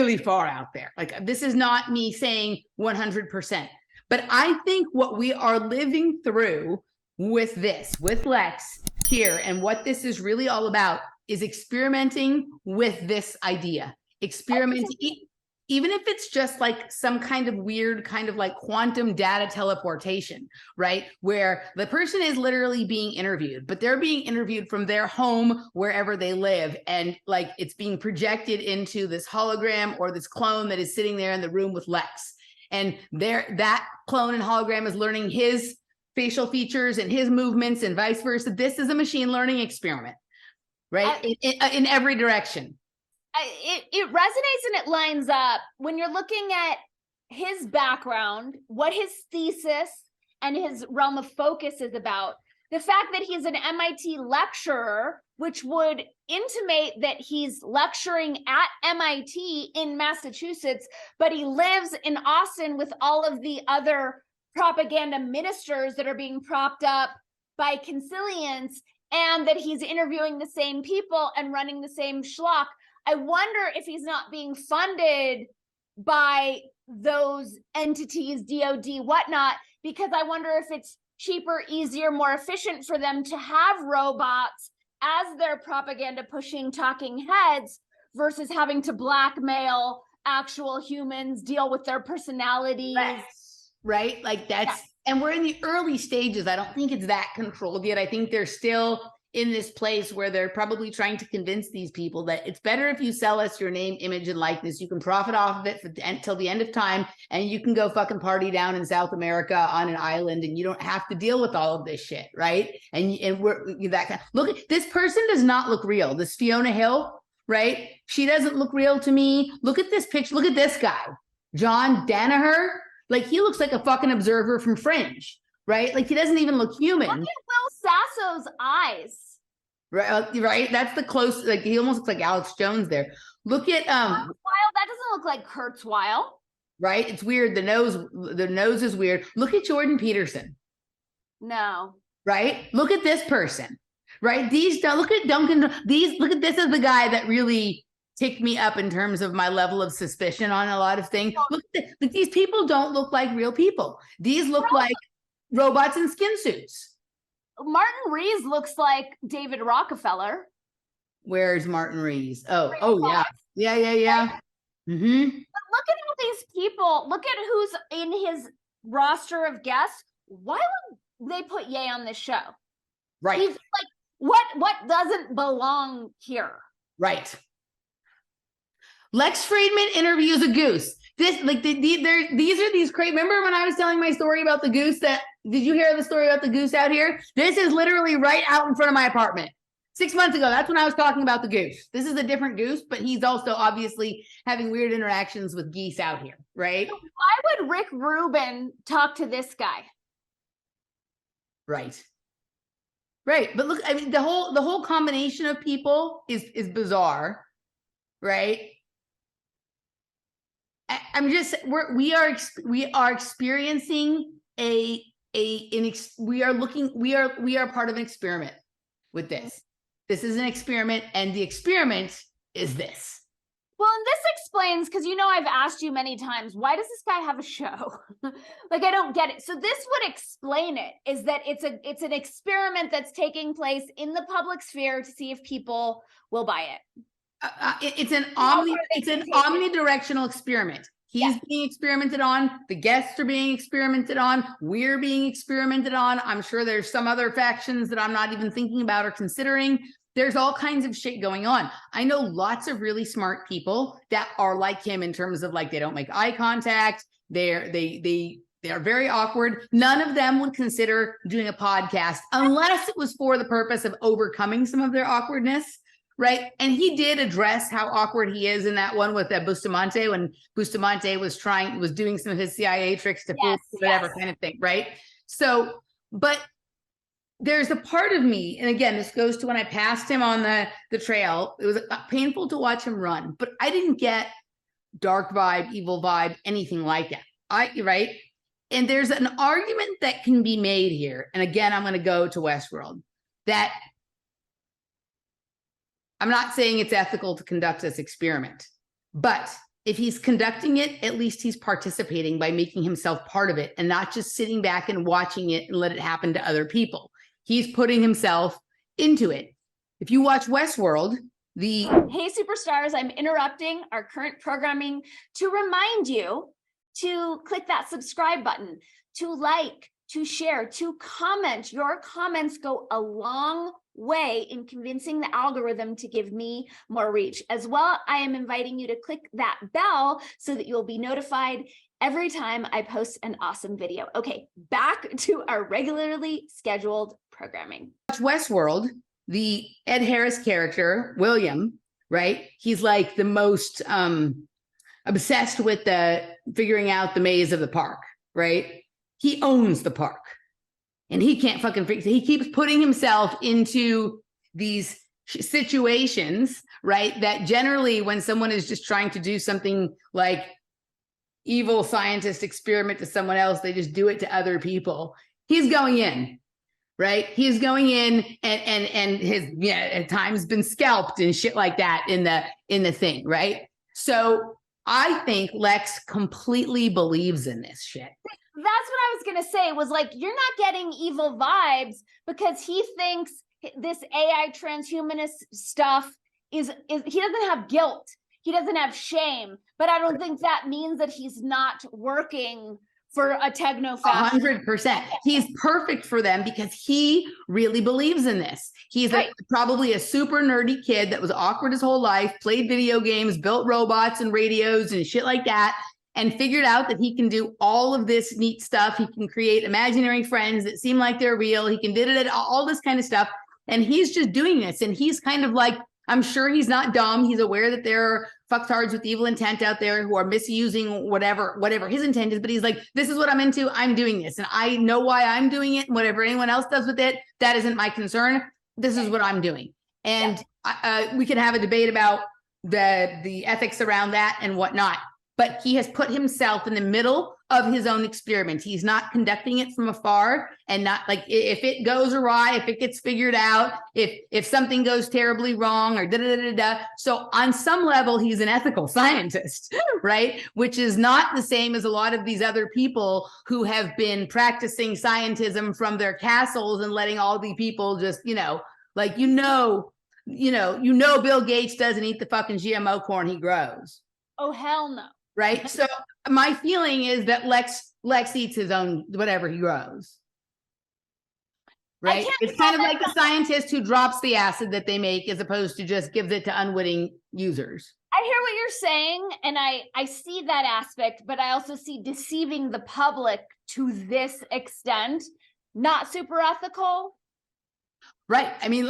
really far out there. Like, this is not me saying 100%, but I think what we are living through with this, with Lex here, and what this is really all about is experimenting with this idea. Experimenting, even if it's just like some kind of weird kind of like quantum data teleportation, right? Where the person is literally being interviewed, but they're being interviewed from their home, wherever they live. And like, it's being projected into this hologram or this clone that is sitting there in the room with Lex. And that clone and hologram is learning his facial features and his movements and vice versa. This is a machine learning experiment, right? In every direction. It resonates and it lines up when you're looking at his background, what his thesis and his realm of focus is about. The fact that he's an MIT lecturer, which would intimate that he's lecturing at MIT in Massachusetts, but he lives in Austin with all of the other propaganda ministers that are being propped up by consilience, and that he's interviewing the same people and running the same schlock. I wonder if he's not being funded by those entities, DOD, whatnot, because I wonder if it's cheaper, easier, more efficient for them to have robots as their propaganda pushing talking heads versus having to blackmail actual humans, deal with their personalities. Right? Like that's, and we're in the early stages. I don't think it's that controlled yet. I think they're still in this place where they're probably trying to convince these people that it's better if you sell us your name, image, and likeness. You can profit off of it until the end of time, and you can go fucking party down in South America on an island, and you don't have to deal with all of this shit, right? And we're that kind. Look, this person does not look real. This Fiona Hill, right? She doesn't look real to me. Look at this picture. Look at this guy, John Danaher. Like, he looks like a fucking observer from Fringe, right? Like, he doesn't even look human. Look at Will Sasso's eyes. Right. That's the close. Like, he almost looks like Alex Jones there. Look at Kurzweil. That doesn't look like Kurzweil. Right. It's weird. The nose is weird. Look at Jordan Peterson. No. Right. Look at this person. Right. Look at Duncan. Look at this as the guy that really ticked me up in terms of my level of suspicion on a lot of things. Look at this. These people don't look like real people. These look like robots in skin suits. Martin Rees looks like David Rockefeller. Where's Martin Rees? Yeah. Mm-hmm. But look at all these people. Look at who's in his roster of guests. Why would they put Ye on this show? Right. He's like, what doesn't belong here? Right. Lex Fridman interviews a goose. These are these crazy. Remember when I was telling my story about the goose? Did you hear the story about the goose out here? This is literally right out in front of my apartment. 6 months ago, that's when I was talking about the goose. This is a different goose, but he's also obviously having weird interactions with geese out here, right? Why would Rick Rubin talk to this guy? Right. But look, I mean, the whole combination of people is bizarre, right? We are experiencing we are part of an experiment with this. This is an experiment, and the experiment is this. Well, and this explains, because I've asked you many times, why does this guy have a show? Like, I don't get it. So this would explain it, is that it's an experiment that's taking place in the public sphere to see if people will buy it. It's an omnidirectional experiment. He's being experimented on. The guests are being experimented on. We're being experimented on. I'm sure there's some other factions that I'm not even thinking about or considering. There's all kinds of shit going on. I know lots of really smart people that are like him in terms of, like, they don't make eye contact. They are very awkward. None of them would consider doing a podcast unless it was for the purpose of overcoming some of their awkwardness. Right. And he did address how awkward he is in that one with Bustamante, when Bustamante was doing some of his CIA tricks to fool whatever kind of thing. Right. So, but there's a part of me, and again, this goes to when I passed him on the trail. It was painful to watch him run, but I didn't get dark vibe, evil vibe, anything like it. Right. And there's an argument that can be made here. And again, I'm going to go to Westworld, that I'm not saying it's ethical to conduct this experiment, but if he's conducting it, at least he's participating by making himself part of it and not just sitting back and watching it and let it happen to other people. He's putting himself into it. If you watch Westworld, Hey, superstars, I'm interrupting our current programming to remind you to click that subscribe button, to like, to share, to comment. Your comments go a long way in convincing the algorithm to give me more reach. As well, I am inviting you to click that bell so that you'll be notified every time I post an awesome video. Okay, back to our regularly scheduled programming. Westworld, the Ed Harris character, William, right? He's like the most obsessed with the figuring out the maze of the park, right? He owns the park. And he can't fucking fix it. He keeps putting himself into these situations, right? That generally when someone is just trying to do something like evil scientist experiment to someone else, they just do it to other people. He's going in, right? He's going in and his, at times been scalped and shit like that in the thing, right? So I think Lex completely believes in this shit. That's what I was going to say was like, you're not getting evil vibes because he thinks this AI transhumanist stuff is he doesn't have guilt. He doesn't have shame, but I don't think that means that he's not working for a techno-fascist. 100%. He's perfect for them because he really believes in this. He's right. Probably a super nerdy kid that was awkward his whole life, played video games, built robots and radios and shit like that, and figured out that he can do all of this neat stuff. He can create imaginary friends that seem like they're real. He can do it, all this kind of stuff. And he's just doing this. And he's kind of like, I'm sure he's not dumb. He's aware that there are fucktards with evil intent out there who are misusing whatever his intent is. But he's like, this is what I'm into. I'm doing this. And I know why I'm doing it. And whatever anyone else does with it, that isn't my concern. This is what I'm doing. And we can have a debate about the ethics around that and whatnot. But he has put himself in the middle of his own experiment. He's not conducting it from afar and not like if it goes awry, if it gets figured out, if something goes terribly wrong or da-da-da-da-da. So on some level, he's an ethical scientist, right? Which is not the same as a lot of these other people who have been practicing scientism from their castles and letting all the people just, Bill Gates doesn't eat the fucking GMO corn he grows. Oh, hell no. Right. So my feeling is that Lex eats his own, whatever he grows. Right. It's kind of like the scientist who drops the acid that they make as opposed to just gives it to unwitting users. I hear what you're saying. And I see that aspect, but I also see deceiving the public to this extent, not super ethical. Right. I mean,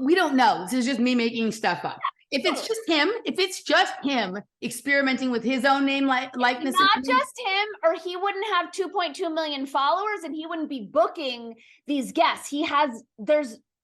we don't know. This is just me making stuff up. If it's just him experimenting with his own name likeness, not just him, or he wouldn't have 2.2 million followers and he wouldn't be booking these guests. Who would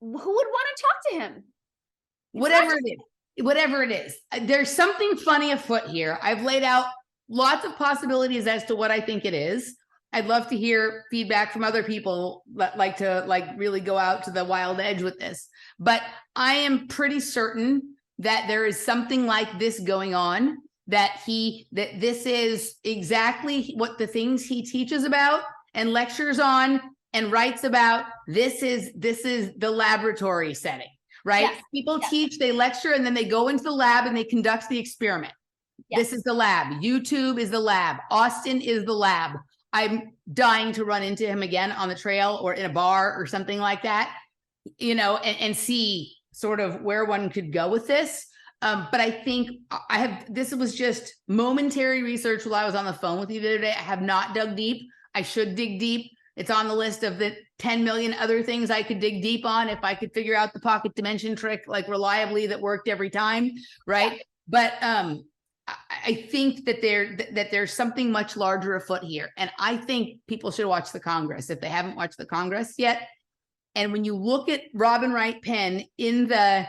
want to talk to him? Whatever it is, there's something funny afoot here. I've laid out lots of possibilities as to what I think it is. I'd love to hear feedback from other people that like to really go out to the wild edge with this. But I am pretty certain that there is something like this going on, that this is exactly what the things he teaches about and lectures on and writes about. This is the laboratory setting, right? Yes. People teach, they lecture, and then they go into the lab and they conduct the experiment. Yes. This is the lab. YouTube is the lab. Austin is the lab. I'm dying to run into him again on the trail or in a bar or something like that, and see sort of where one could go with this. But I think this was just momentary research while I was on the phone with you the other day. I have not dug deep. I should dig deep. It's on the list of the 10 million other things I could dig deep on if I could figure out the pocket dimension trick reliably that worked every time, right? Yeah. But I think that there's something much larger afoot here. And I think people should watch the Congress if they haven't watched the Congress yet. And when you look at Robin Wright Penn in the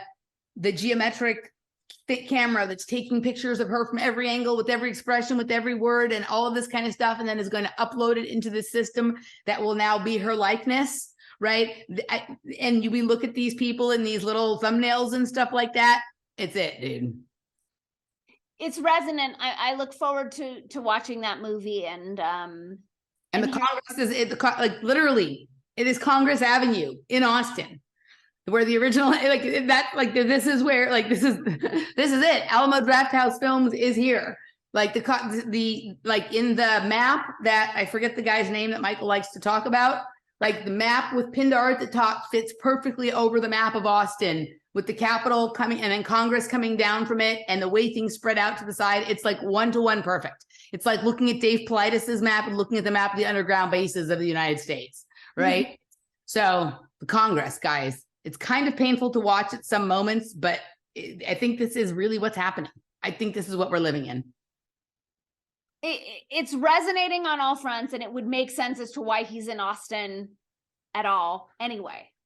geometric camera that's taking pictures of her from every angle, with every expression, with every word, and all of this kind of stuff, and then is going to upload it into the system that will now be her likeness, right? And we look at these people in these little thumbnails and stuff like that. It's it, dude. it's resonant. I look forward to watching that movie and the and Congress is like literally it is Congress Avenue in Austin, where the original like that like this is where like this is it. Alamo Drafthouse Films is here. Like the like in the map that I forget the guy's name that Michael likes to talk about. Like the map with pinned art at the top fits perfectly over the map of Austin with the Capitol coming and then Congress coming down from it and the way things spread out to the side. It's like 1-to-1 perfect. It's like looking at Dave Paulides' map and looking at the map of the underground bases of the United States, right? Mm-hmm. So the Congress, guys, it's kind of painful to watch at some moments, but I think this is really what's happening. I think this is what we're living in. It's resonating on all fronts, and it would make sense as to why he's in Austin at all anyway.